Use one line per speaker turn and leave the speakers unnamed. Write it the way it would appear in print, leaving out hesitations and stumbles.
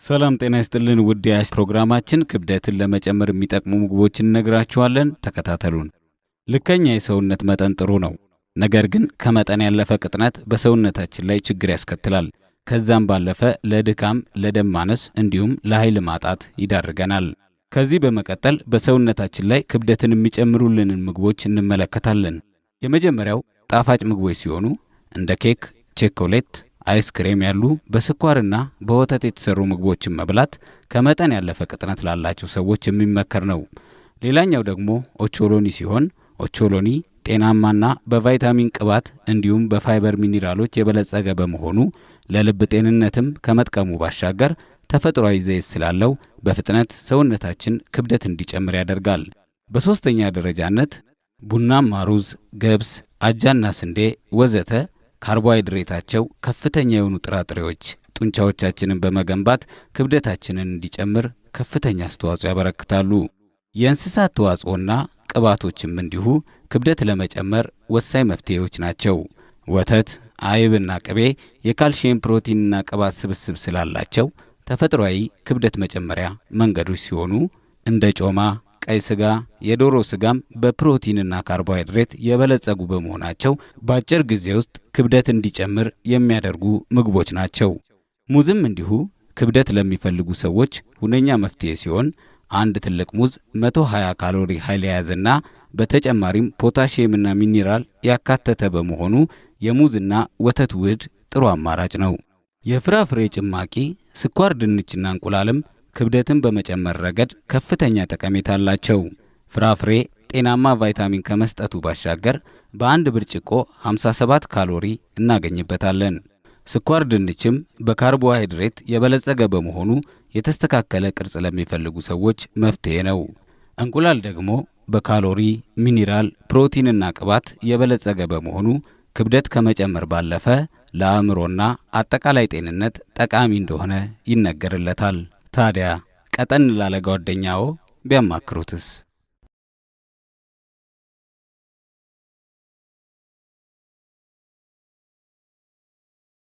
ሰላም ጤና ይስጥልን ውድ የአይስ ፕሮግራማችን ክብደትን ለመጨመር የሚጠቅሙ ምግቦችን እነግራችኋለን ተከታተሉን። ልከኛ የሰውነት መጠን ጥሩ ነው። ነገር ግን ከመጠን ያለፈ ቅጥነት በሰውነታችን ላይ ችግር ያስከትላል። ከዛም ባለፈ ለድካም፣ ለደም ማነስ እንዲሁም ለኃይል ማጣት ይዳርገናል። ከዚህ በመቀጠል በሰውነታችን ላይ ክብደትን የሚጨምሩልንን ምግቦች እንመለከታለን። የመጀመሪያው ጣፋጭ ምግቦች ሲሆኑ እንደ ኬክ፣ ቸኮሌት፣ አይስክሬም ያሉ በስኳርና በወተት የተሰሩ ምግቦችን መብላት ከመጠን ያለፈ ቅጥነት ላላቸው ሰዎች የሚመከር ነው። ሌላኛው ደግሞ ኦቾሎኒ ሲሆን ኦቾሎኒ ጤናማና በቫይታሚን ቅባት እንዲሁም በፋይበር ሚኒራሎች የበለጸገ በመሆኑ ለልብ ጤንነትም ከመጥቀሙ ባሻገር ተፈጥሯዊ ዘይት ስላለው በፍጥነት ሰውነታችን ክብደት እንዲጨምር ያደርጋል። በሶስተኛ ደረጃነት ቡናማ ሩዝ፣ ገብስ፣ አጃና ስንዴ ወዘተ ካርቦሃይድሬታቸው ከፍተኛ የሆኑ ጥራጥሬዎች ጡንቻዎቻችንን በመገንባት ክብደታችንን እንዲጨምር ከፍተኛ አስተዋጽኦ ያበረክታሉ። የእንስሳት ተዋጽኦና ቅባቶችም እንዲሁ ክብደት ለመጨመር ወሳኝ መፍትሄዎች ናቸው። ወተት፣ አይብና ቅቤ የካልሲየም ፕሮቲንና ቅባት ስብስብ ስላላቸው ተፈጥሯዊ ክብደት መጨመሪያ መንገዶች ሲሆኑ እንደ ጮማ፣ ቀይ ስጋ፣ የዶሮ ስጋም በፕሮቲንና ካርቦሃይድሬት የበለጸጉ በመሆናቸው በአጭር ጊዜ ውስጥ ክብደት እንዲጨምር የሚያደርጉ ምግቦች ናቸው። ሙዝም እንዲሁ ክብደት ለሚፈልጉ ሰዎች ሁነኛ መፍትሄ ሲሆን አንድ ትልቅ ሙዝ 120 ካሎሪ ኃይል የያዘና በተጨማሪም ፖታሺየምና ሚኒራል ያካተተ በመሆኑ የሙዝና ወተት ውህድ ጥሩ አማራጭ ነው። የፍራፍሬ ጭማቂ፣ ስኳር ድንችና እንቁላልም ክብደትን በመጨመር ረገድ ከፍተኛ ጠቀሜታ አላቸው። ፍራፍሬ ጤናማ ቫይታሚን ከመስጠቱ ባሻገር በአንድ ብርጭቆ 57 ካሎሪ እናገኝበታለን። ስኳር ድንችም በካርቦሃይድሬት የበለጸገ በመሆኑ የተስተካከለ ቅርጽ ለሚፈልጉ ሰዎች መፍትሄ ነው። እንቁላል ደግሞ በካሎሪ፣ ሚኒራል፣ ፕሮቲንና ቅባት የበለጸገ በመሆኑ ክብደት ከመጨመር ባለፈ ለአእምሮና አጠቃላይ ጤንነት ጠቃሚ እንደሆነ ይነገርለታል። ታዲያ ቀጠን ላለ ጓደኛው ቢያማክሩትስ?